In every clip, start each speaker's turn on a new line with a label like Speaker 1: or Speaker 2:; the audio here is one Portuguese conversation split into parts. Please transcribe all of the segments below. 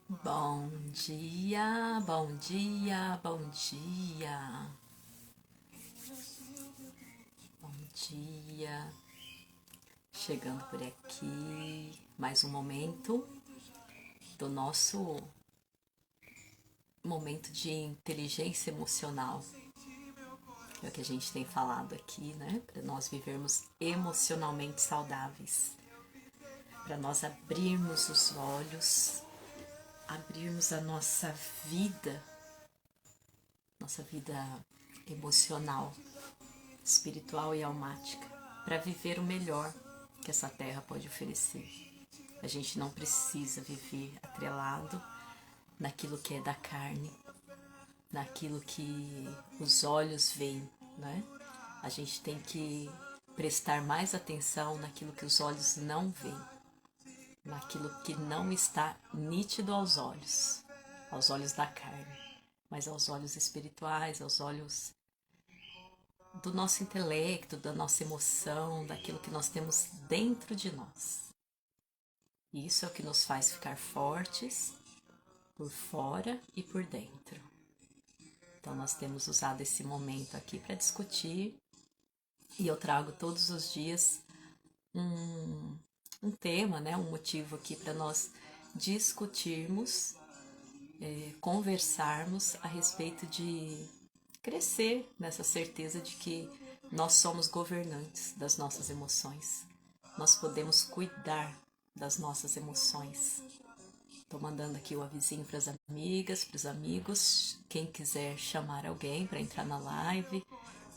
Speaker 1: Bom dia, bom dia, bom dia, bom dia. Chegando por aqui, mais um momento do nosso momento de inteligência emocional. É o que a gente tem falado aqui, né? Para nós vivermos emocionalmente saudáveis, para nós abrirmos os olhos, abrirmos a nossa vida emocional, espiritual e almática, para viver o melhor que essa terra pode oferecer. A gente não precisa viver atrelado naquilo que é da carne, naquilo que os olhos veem, né? A gente tem que prestar mais atenção naquilo que os olhos não veem, naquilo que não está nítido aos olhos da carne, mas aos olhos espirituais, aos olhos do nosso intelecto, da nossa emoção, daquilo que nós temos dentro de nós. E isso é o que nos faz ficar fortes por fora e por dentro. Então, nós temos usado esse momento aqui para discutir e eu trago todos os dias um tema, né, um motivo aqui para nós discutirmos, conversarmos a respeito de crescer nessa certeza de que nós somos governantes das nossas emoções. Nós podemos cuidar das nossas emoções. Estou mandando aqui o avisinho para as amigas, para os amigos. Quem quiser chamar alguém para entrar na live,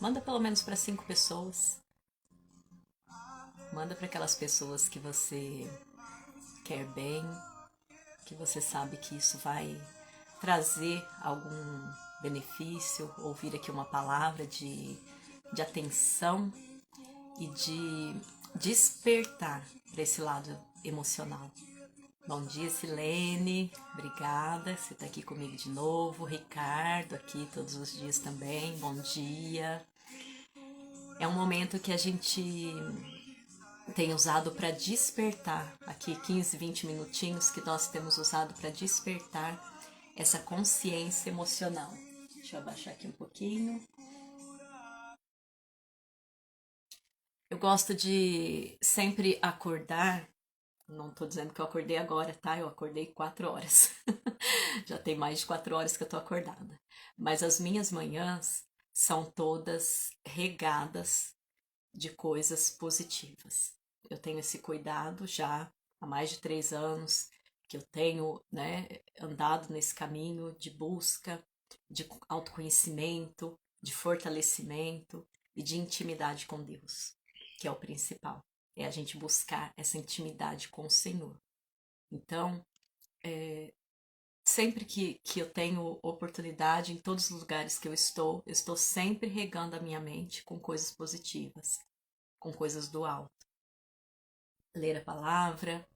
Speaker 1: manda pelo menos para 5 pessoas. Manda para aquelas pessoas que você quer bem, que você sabe que isso vai trazer algum benefício, ouvir aqui uma palavra de atenção e de despertar para esse lado emocional. Bom dia, Silene, obrigada, você está aqui comigo de novo. Ricardo, aqui todos os dias também, bom dia. É um momento que a gente tem usado para despertar, aqui 15, 20 minutinhos que nós temos usado para despertar essa consciência emocional. Deixa eu abaixar aqui um pouquinho. Eu gosto de sempre acordar. Não estou dizendo que eu acordei agora, tá? Eu acordei 4 horas. Já tem mais de 4 horas que eu tô acordada. Mas as minhas manhãs são todas regadas de coisas positivas. Eu tenho esse cuidado já há mais de 3 anos que eu tenho, né, andado nesse caminho de busca, de autoconhecimento, de fortalecimento e de intimidade com Deus, que é o principal. É a gente buscar essa intimidade com o Senhor. Então, sempre que eu tenho oportunidade, em todos os lugares que eu estou sempre regando a minha mente com coisas positivas, com coisas do alto. Ler a palavra,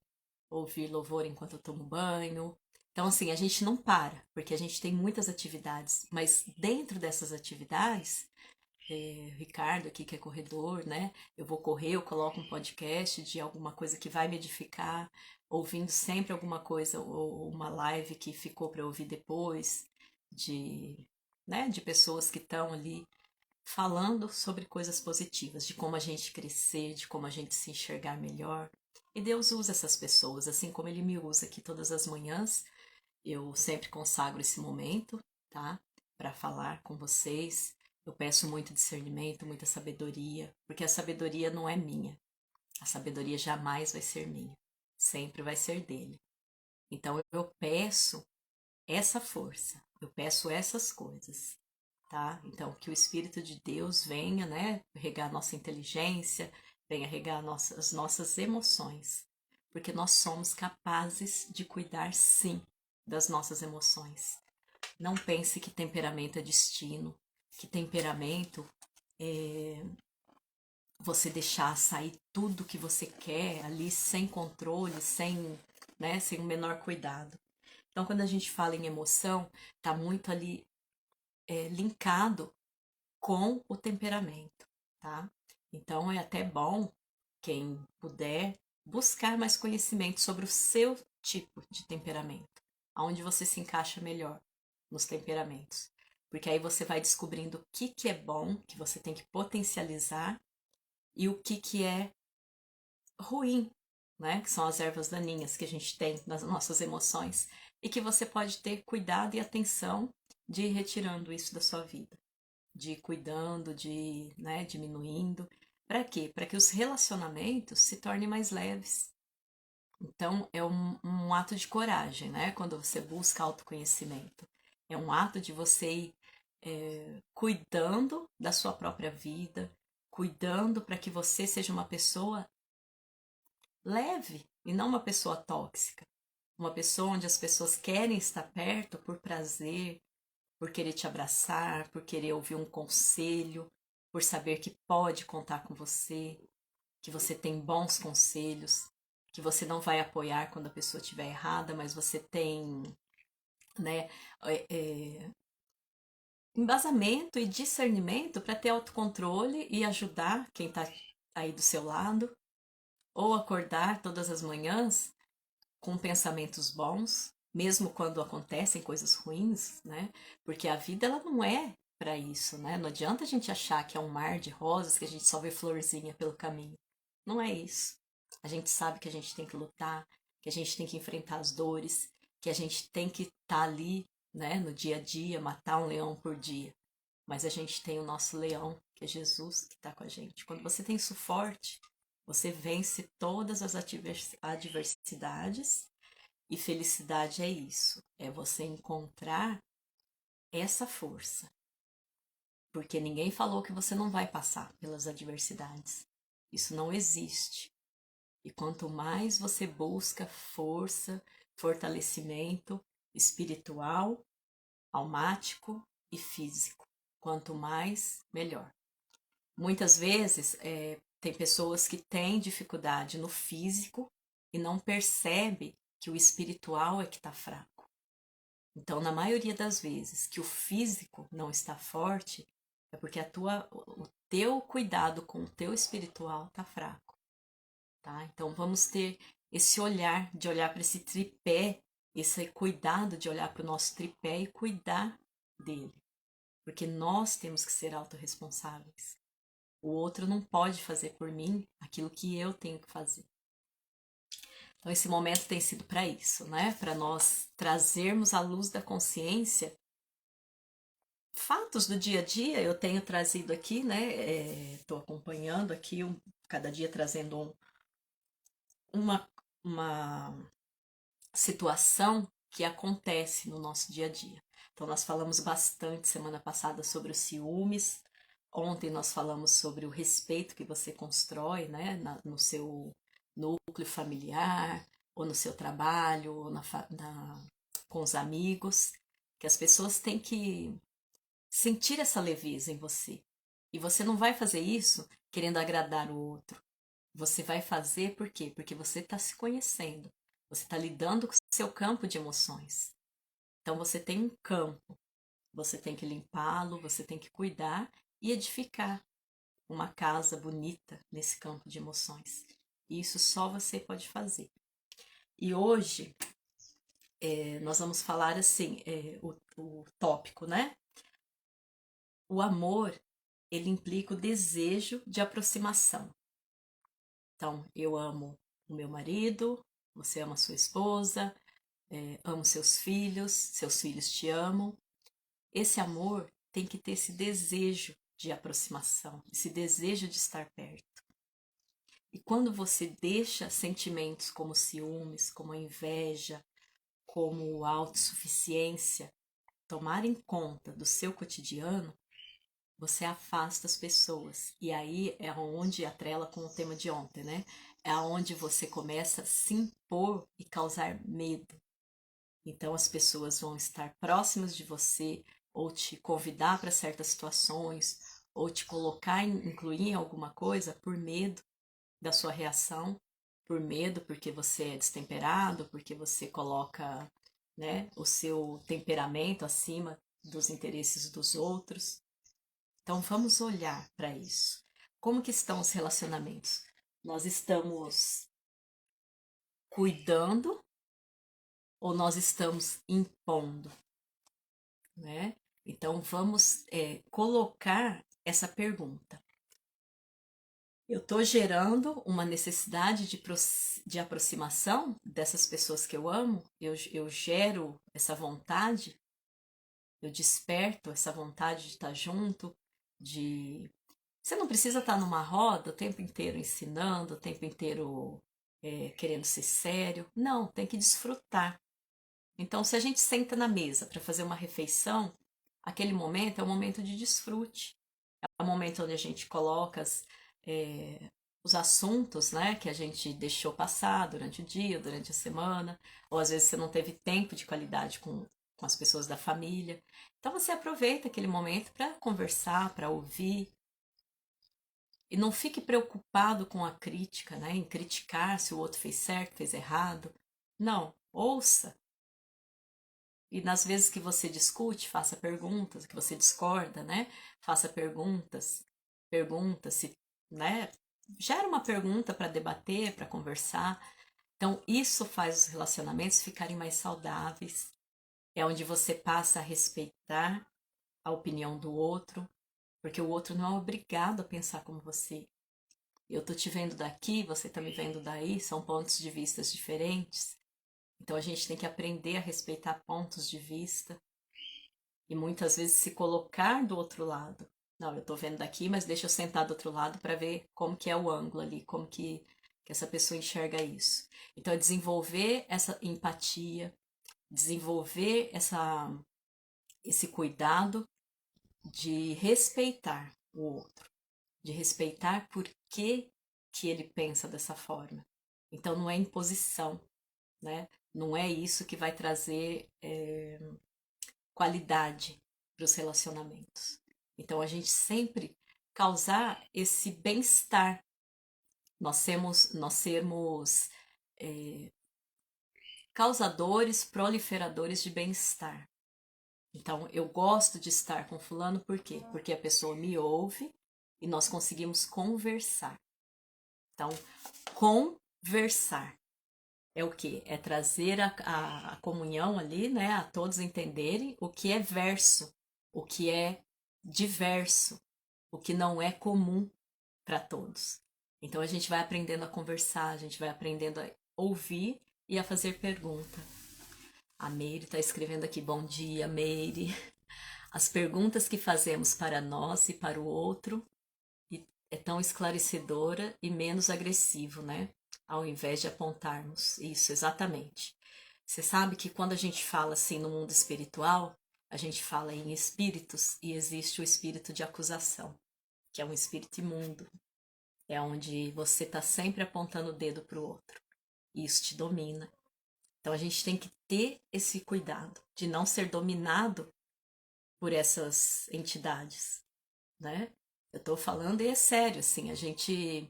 Speaker 1: ouvir louvor enquanto eu tomo banho. Então, assim, a gente não para, porque a gente tem muitas atividades, mas dentro dessas atividades, Ricardo aqui que é corredor, né? Eu vou correr, eu coloco um podcast de alguma coisa que vai me edificar, ouvindo sempre alguma coisa ou uma live que ficou para ouvir depois, de, né, de pessoas que estão ali falando sobre coisas positivas, de como a gente crescer, de como a gente se enxergar melhor. E Deus usa essas pessoas, assim como Ele me usa aqui todas as manhãs. Eu sempre consagro esse momento, tá? Para falar com vocês. Eu peço muito discernimento, muita sabedoria, porque a sabedoria não é minha. A sabedoria jamais vai ser minha. Sempre vai ser dele. Então eu peço essa força, eu peço essas coisas, tá? Então que o Espírito de Deus venha, né, regar nossa inteligência, venha regar as nossas emoções, porque nós somos capazes de cuidar sim das nossas emoções. Não pense que temperamento é destino, que temperamento é você deixar sair tudo que você quer ali sem controle, sem, né, sem o menor cuidado. Então, quando a gente fala em emoção, tá muito ali linkado com o temperamento, tá? Então, é até bom quem puder buscar mais conhecimento sobre o seu tipo de temperamento, aonde você se encaixa melhor nos temperamentos. Porque aí você vai descobrindo o que é bom, que você tem que potencializar, e o que é ruim, né? Que são as ervas daninhas que a gente tem nas nossas emoções, e que você pode ter cuidado e atenção de ir retirando isso da sua vida, de ir cuidando, de ir, né, diminuindo. Para quê? Para que os relacionamentos se tornem mais leves. Então, é um ato de coragem, né? Quando você busca autoconhecimento. É um ato de você ir cuidando da sua própria vida, cuidando para que você seja uma pessoa leve e não uma pessoa tóxica. Uma pessoa onde as pessoas querem estar perto por prazer, por querer te abraçar, por querer ouvir um conselho, por saber que pode contar com você, que você tem bons conselhos, que você não vai apoiar quando a pessoa estiver errada, mas você tem, né, é, é, embasamento e discernimento para ter autocontrole e ajudar quem está aí do seu lado, ou acordar todas as manhãs com pensamentos bons, mesmo quando acontecem coisas ruins, né? Porque a vida ela não é para isso, né? Não adianta a gente achar que é um mar de rosas, que a gente só vê florzinha pelo caminho. Não é isso. A gente sabe que a gente tem que lutar, que a gente tem que enfrentar as dores, que a gente tem que estar ali, né, no dia a dia, matar um leão por dia. Mas a gente tem o nosso leão, que é Jesus, que está com a gente. Quando você tem isso forte, você vence todas as adversidades, e felicidade é isso, é você encontrar essa força. Porque ninguém falou que você não vai passar pelas adversidades. Isso não existe. E quanto mais você busca força, fortalecimento espiritual, almático e físico, quanto mais, melhor. Muitas vezes tem pessoas que têm dificuldade no físico e não percebe que o espiritual é que está fraco. Então, na maioria das vezes que o físico não está forte, é porque o teu cuidado com o teu espiritual está fraco, tá? Então, vamos ter esse olhar, de olhar para esse tripé, esse cuidado de olhar para o nosso tripé e cuidar dele. Porque nós temos que ser autorresponsáveis. O outro não pode fazer por mim aquilo que eu tenho que fazer. Então, esse momento tem sido para isso, né? Para nós trazermos à luz da consciência fatos do dia a dia. Eu tenho trazido aqui, né? Estou acompanhando aqui, cada dia trazendo uma situação que acontece no nosso dia a dia. Então, nós falamos bastante semana passada sobre os ciúmes. Ontem nós falamos sobre o respeito que você constrói, né, no seu núcleo familiar, ou no seu trabalho, ou com os amigos, que as pessoas têm que sentir essa leveza em você. E você não vai fazer isso querendo agradar o outro. Você vai fazer por quê? Porque você está se conhecendo. Você está lidando com o seu campo de emoções. Então você tem um campo. Você tem que limpá-lo, você tem que cuidar e edificar uma casa bonita nesse campo de emoções. E isso só você pode fazer. E hoje nós vamos falar assim, o tópico, né? O amor, ele implica o desejo de aproximação. Então, eu amo o meu marido, você ama a sua esposa, amo seus filhos te amam. Esse amor tem que ter esse desejo de aproximação, esse desejo de estar perto. E quando você deixa sentimentos como ciúmes, como a inveja, como a autossuficiência tomarem conta do seu cotidiano, você afasta as pessoas. E aí é onde atrela com o tema de ontem, né? É onde você começa a se impor e causar medo. Então as pessoas vão estar próximas de você, ou te convidar para certas situações, ou te colocar, incluir em alguma coisa por medo da sua reação, por medo porque você é destemperado, porque você coloca, né, o seu temperamento acima dos interesses dos outros. Então vamos olhar para isso. Como que estão os relacionamentos? Nós estamos cuidando ou nós estamos impondo, né? Então vamos colocar essa pergunta. Eu estou gerando uma necessidade de aproximação dessas pessoas que eu amo? Eu gero essa vontade? Eu desperto essa vontade de estar junto? De Você não precisa estar numa roda o tempo inteiro ensinando, o tempo inteiro querendo ser sério. Não, tem que desfrutar. Então, se a gente senta na mesa para fazer uma refeição, aquele momento é um momento de desfrute. É um momento onde a gente coloca os assuntos, né, que a gente deixou passar durante o dia, durante a semana, ou às vezes você não teve tempo de qualidade com as pessoas da família. Então, você aproveita aquele momento para conversar, para ouvir, e não fique preocupado com a crítica, né? Em criticar se o outro fez certo, fez errado. Não, ouça. E nas vezes que você discute, faça perguntas, que você discorda, né? Faça perguntas. Pergunta se, né? Gera uma pergunta para debater, para conversar. Então, isso faz os relacionamentos ficarem mais saudáveis. É onde você passa a respeitar a opinião do outro, porque o outro não é obrigado a pensar como você. Eu tô te vendo daqui, você tá me vendo daí, são pontos de vista diferentes. Então a gente tem que aprender a respeitar pontos de vista e muitas vezes se colocar do outro lado. Não, eu tô vendo daqui, mas deixa eu sentar do outro lado para ver como que é o ângulo ali, como que essa pessoa enxerga isso. Então é desenvolver essa empatia, desenvolver esse cuidado de respeitar o outro, de respeitar por que ele pensa dessa forma. Então não é imposição, né? Não é isso que vai trazer qualidade para os relacionamentos. Então a gente sempre causar esse bem-estar, nós sermos causadores, proliferadores de bem-estar. Então eu gosto de estar com fulano por quê? Porque a pessoa me ouve e nós conseguimos conversar. Então, conversar é o que? É trazer a comunhão ali, né? A todos entenderem o que é verso, o que é diverso, o que não é comum para todos. Então a gente vai aprendendo a conversar, a gente vai aprendendo a ouvir e a fazer pergunta. A Meire está escrevendo aqui, bom dia, Meire. As perguntas que fazemos para nós e para o outro é tão esclarecedora e menos agressivo, né? Ao invés de apontarmos. Isso, exatamente. Você sabe que quando a gente fala assim no mundo espiritual, a gente fala em espíritos e existe o espírito de acusação, que é um espírito imundo. É onde você está sempre apontando o dedo para o outro. E isso te domina. Então a gente tem que ter esse cuidado de não ser dominado por essas entidades, né? Eu tô falando e é sério, assim, a gente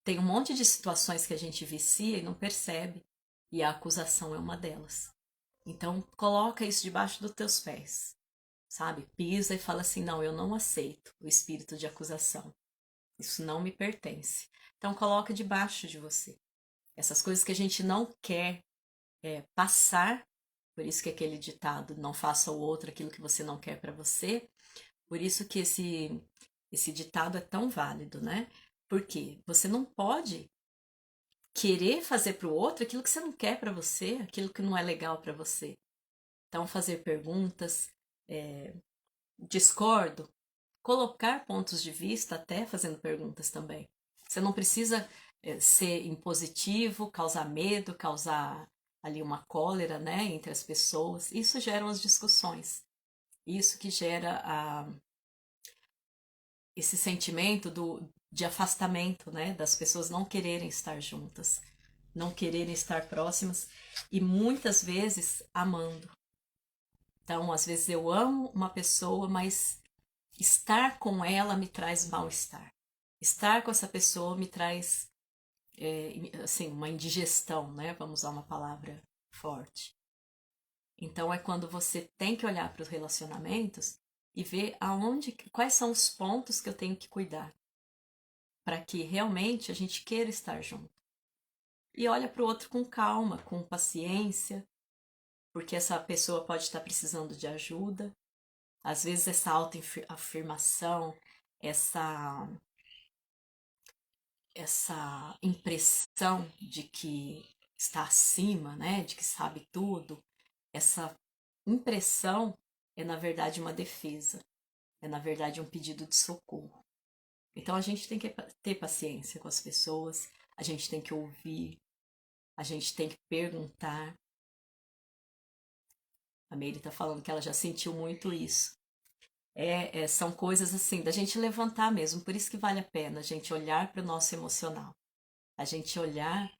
Speaker 1: tem um monte de situações que a gente vicia e não percebe, e a acusação é uma delas. Então, coloca isso debaixo dos teus pés, sabe? Pisa e fala assim: não, eu não aceito o espírito de acusação. Isso não me pertence. Então, coloca debaixo de você. Essas coisas que a gente não quer passar, por isso que aquele ditado, não faça ao outro aquilo que você não quer para você, por isso que esse ditado é tão válido, né? Porque você não pode querer fazer para o outro aquilo que você não quer para você, aquilo que não é legal para você. Então, fazer perguntas, é, discordo, colocar pontos de vista, até fazendo perguntas também. Você não precisa ser impositivo, causar medo, causar ali uma cólera, né, entre as pessoas. Isso gera as discussões. Isso que gera esse sentimento de afastamento, né, das pessoas não quererem estar juntas, não quererem estar próximas e muitas vezes amando. Então, às vezes eu amo uma pessoa, mas estar com ela me traz mal-estar. Estar com essa pessoa me traz, assim, uma indigestão, né? Vamos usar uma palavra forte. Então, é quando você tem que olhar para os relacionamentos e ver quais são os pontos que eu tenho que cuidar para que realmente a gente queira estar junto. E olha para o outro com calma, com paciência, porque essa pessoa pode estar precisando de ajuda. Às vezes essa autoafirmação, essa impressão de que está acima, né, de que sabe tudo, essa impressão é na verdade uma defesa, é na verdade um pedido de socorro. Então a gente tem que ter paciência com as pessoas, a gente tem que ouvir, a gente tem que perguntar. A Meire está falando que ela já sentiu muito isso. São coisas assim, da gente levantar mesmo, por isso que vale a pena a gente olhar para o nosso emocional, a gente olhar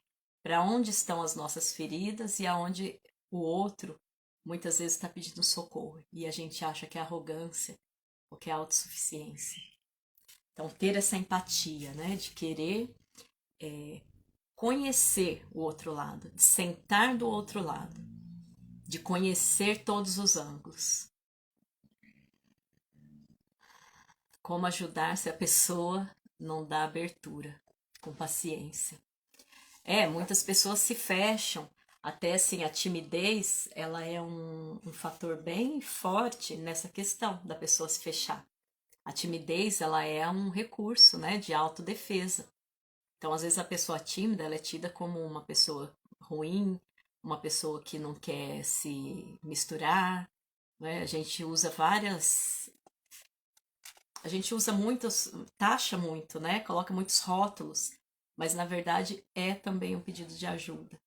Speaker 1: para onde estão as nossas feridas e aonde o outro muitas vezes está pedindo socorro e a gente acha que é arrogância ou que é autossuficiência. Então, ter essa empatia, né, de querer conhecer o outro lado, de sentar do outro lado, de conhecer todos os ângulos. Como ajudar se a pessoa não dá abertura, com paciência. Muitas pessoas se fecham, até assim, a timidez, ela é um fator bem forte nessa questão da pessoa se fechar. A timidez, ela é um recurso, né, de autodefesa. Então, às vezes a pessoa tímida, ela é tida como uma pessoa ruim, uma pessoa que não quer se misturar, né? A gente usa muitos, taxa muito, né? Coloca muitos rótulos, mas na verdade é também um pedido de ajuda,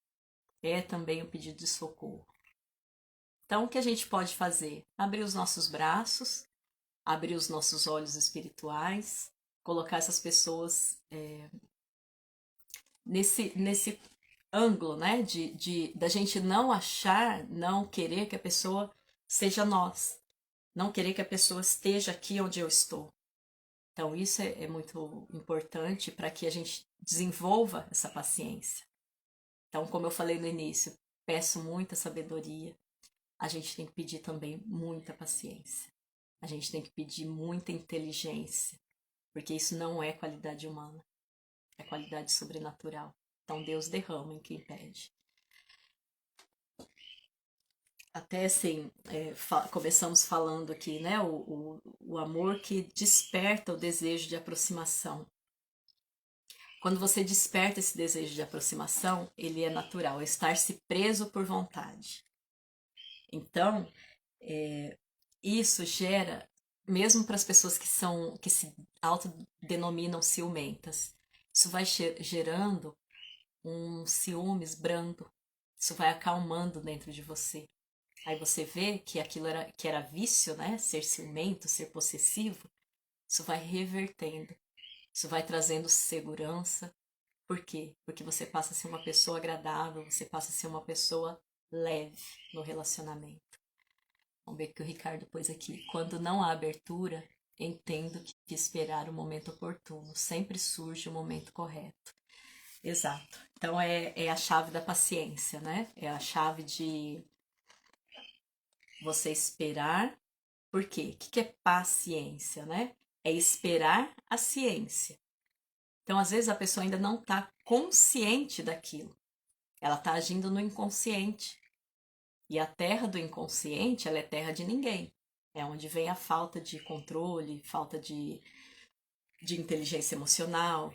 Speaker 1: é também um pedido de socorro. Então, o que a gente pode fazer? Abrir os nossos braços, abrir os nossos olhos espirituais, colocar essas pessoas nesse ângulo, né? Da gente não achar, não querer que a pessoa seja nós, não querer que a pessoa esteja aqui onde eu estou. Então, isso é muito importante para que a gente desenvolva essa paciência. Então, como eu falei no início, peço muita sabedoria. A gente tem que pedir também muita paciência. A gente tem que pedir muita inteligência, porque isso não é qualidade humana, é qualidade sobrenatural. Então, Deus derrama em quem pede. Até assim, começamos falando aqui, né? O amor que desperta o desejo de aproximação. Quando você desperta esse desejo de aproximação, ele é natural, é estar-se preso por vontade. Então, isso gera, mesmo para as pessoas que se autodenominam ciumentas, isso vai gerando um ciúmes brando, isso vai acalmando dentro de você. Aí você vê que aquilo que era vício, né? Ser ciumento, ser possessivo, isso vai revertendo, isso vai trazendo segurança. Por quê? Porque você passa a ser uma pessoa agradável, você passa a ser uma pessoa leve no relacionamento. Vamos ver o que o Ricardo pôs aqui. Quando não há abertura, entendo que esperar o momento oportuno. Sempre surge o momento correto. Exato. Então é a chave da paciência, né? É a chave de você esperar. Por quê? O que é paciência, né? É esperar a ciência. Então, às vezes, a pessoa ainda não está consciente daquilo. Ela está agindo no inconsciente. E a terra do inconsciente, ela é terra de ninguém. É onde vem a falta de controle, falta de inteligência emocional.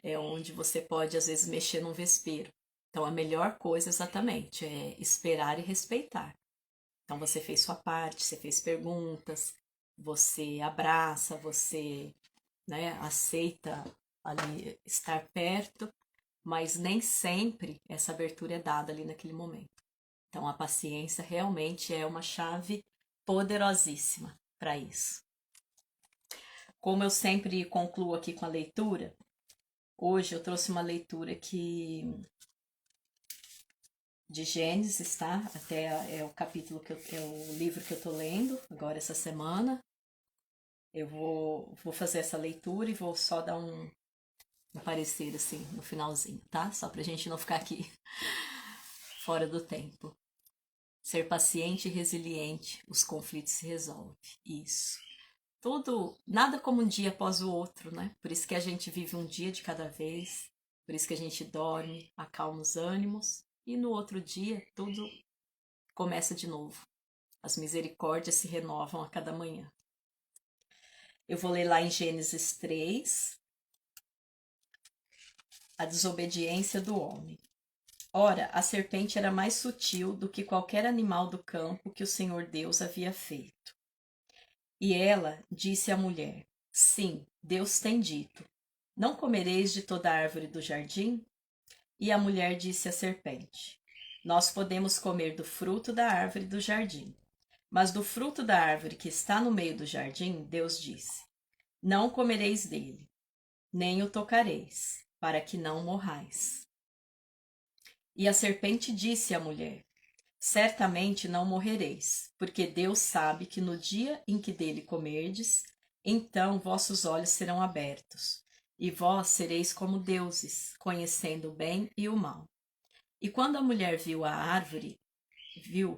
Speaker 1: É onde você pode, às vezes, mexer num vespeiro. Então, a melhor coisa, exatamente, é esperar e respeitar. Então, você fez sua parte, você fez perguntas, você abraça, você, né, aceita ali estar perto, mas nem sempre essa abertura é dada ali naquele momento. Então, a paciência realmente é uma chave poderosíssima para isso. Como eu sempre concluo aqui com a leitura, hoje eu trouxe uma leitura de Gênesis, tá? Até é o capítulo é o livro que eu tô lendo agora essa semana. Eu vou fazer essa leitura e vou só dar um parecer assim no finalzinho, tá? Só pra gente não ficar aqui fora do tempo. Ser paciente e resiliente, os conflitos se resolvem. Isso. Nada como um dia após o outro, né? Por isso que a gente vive um dia de cada vez, por isso que a gente dorme, acalma os ânimos, e no outro dia tudo começa de novo. As misericórdias se renovam a cada manhã. Eu vou ler lá em Gênesis 3, a desobediência do homem. Ora, a serpente era mais sutil do que qualquer animal do campo que o Senhor Deus havia feito. E ela disse à mulher: Sim, Deus tem dito: Não comereis de toda árvore do jardim? E a mulher disse à serpente: Nós podemos comer do fruto da árvore do jardim. Mas do fruto da árvore que está no meio do jardim, Deus disse: Não comereis dele, nem o tocareis, para que não morrais. E a serpente disse à mulher: Certamente não morrereis, porque Deus sabe que no dia em que dele comerdes, então vossos olhos serão abertos, e vós sereis como deuses, conhecendo o bem e o mal. E quando a mulher viu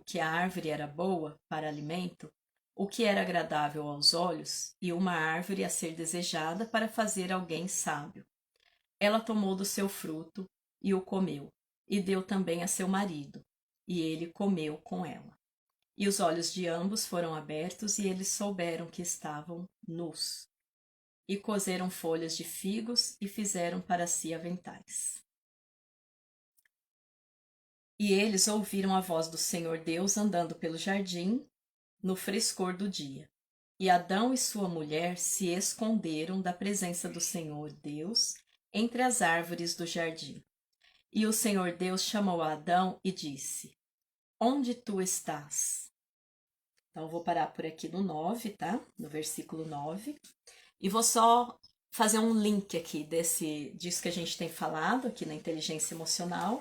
Speaker 1: que a árvore era boa para alimento, o que era agradável aos olhos, e uma árvore a ser desejada para fazer alguém sábio. Ela tomou do seu fruto e o comeu, e deu também a seu marido, e ele comeu com ela. E os olhos de ambos foram abertos, e eles souberam que estavam nus. E coseram folhas de figos e fizeram para si aventais. E eles ouviram a voz do Senhor Deus andando pelo jardim, no frescor do dia. E Adão e sua mulher se esconderam da presença do Senhor Deus entre as árvores do jardim. E o Senhor Deus chamou a Adão e disse: Onde tu estás? Então, eu vou parar por aqui no 9, tá? No versículo 9. E vou só fazer um link aqui disso que a gente tem falado aqui na inteligência emocional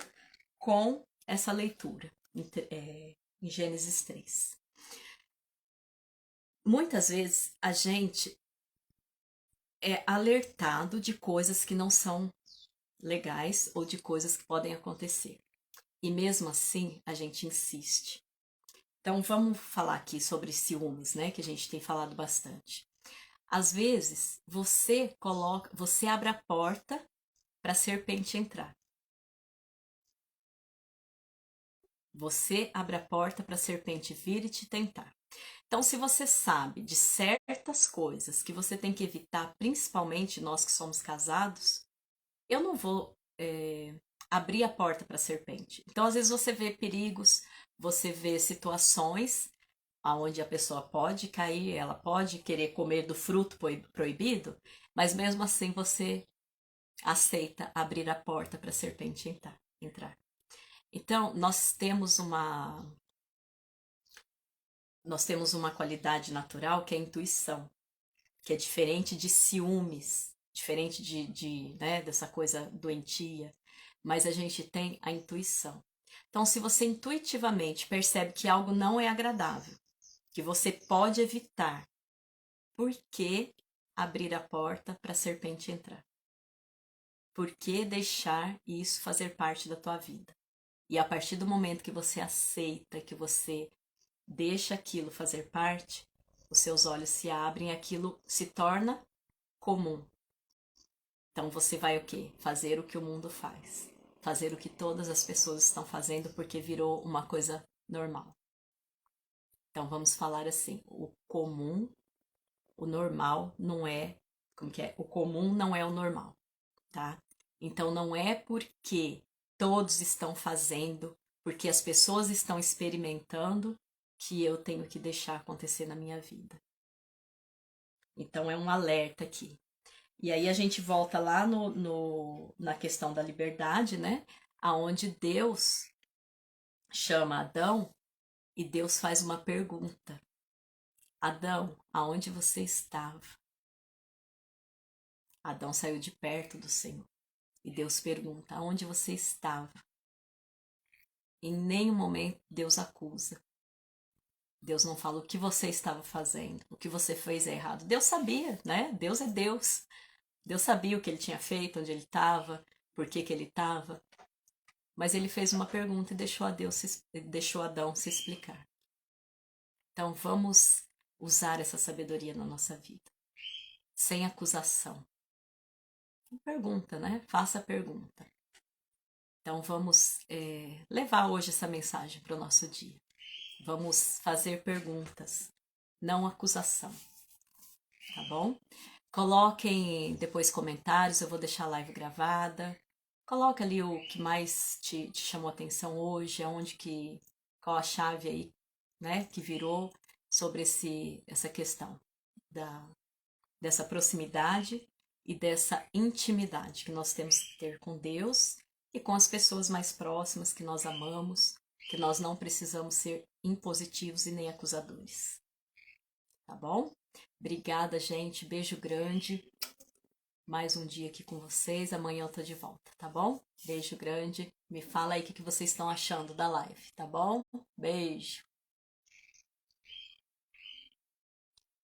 Speaker 1: com essa leitura em Gênesis 3. Muitas vezes a gente é alertado de coisas que não são legais ou de coisas que podem acontecer. E mesmo assim, a gente insiste. Então, vamos falar aqui sobre ciúmes, né, que a gente tem falado bastante. Às vezes, você abre a porta para a serpente entrar. Você abre a porta para a serpente vir e te tentar. Então, se você sabe de certas coisas que você tem que evitar, principalmente nós que somos casados, eu não vou abrir a porta para a serpente. Então, às vezes você vê perigos, você vê situações onde a pessoa pode cair, ela pode querer comer do fruto proibido, mas mesmo assim você aceita abrir a porta para a serpente entrar. Então, nós temos uma qualidade natural que é a intuição, que é diferente de ciúmes, diferente né, dessa coisa doentia, mas a gente tem a intuição. Então, se você intuitivamente percebe que algo não é agradável, que você pode evitar, por que abrir a porta para a serpente entrar? Por que deixar isso fazer parte da tua vida? E a partir do momento que você aceita, que você deixa aquilo fazer parte, os seus olhos se abrem e aquilo se torna comum. Então você vai o quê? Fazer o que o mundo faz. Fazer o que todas as pessoas estão fazendo porque virou uma coisa normal. Então vamos falar assim, o comum, o normal não é, como que é? O comum não é o normal, tá? Então não é porque todos estão fazendo, porque as pessoas estão experimentando, que eu tenho que deixar acontecer na minha vida. Então é um alerta aqui. E aí a gente volta lá na questão da liberdade, né? Aonde Deus chama Adão e Deus faz uma pergunta. Adão, aonde você estava? Adão saiu de perto do Senhor. E Deus pergunta, aonde você estava? Em nenhum momento Deus acusa. Deus não fala o que você estava fazendo, o que você fez é errado. Deus sabia, né? Deus é Deus. Deus sabia o que ele tinha feito, onde ele estava, por que ele estava. Mas ele fez uma pergunta e deixou Adão se explicar. Então vamos usar essa sabedoria na nossa vida. Sem acusação. Pergunta, né? Faça a pergunta. Então vamos levar hoje essa mensagem para o nosso dia. Vamos fazer perguntas, não acusação, tá bom? Coloquem depois comentários, eu vou deixar a live gravada. Coloca ali o que mais te chamou a atenção hoje, qual a chave aí, né, que virou sobre essa questão dessa proximidade e dessa intimidade que nós temos que ter com Deus e com as pessoas mais próximas que nós amamos, que nós não precisamos ser impositivos e nem acusadores. Tá bom? Obrigada, gente. Beijo grande. Mais um dia aqui com vocês. Amanhã eu tô de volta, tá bom? Beijo grande. Me fala aí o que vocês estão achando da live, tá bom? Beijo.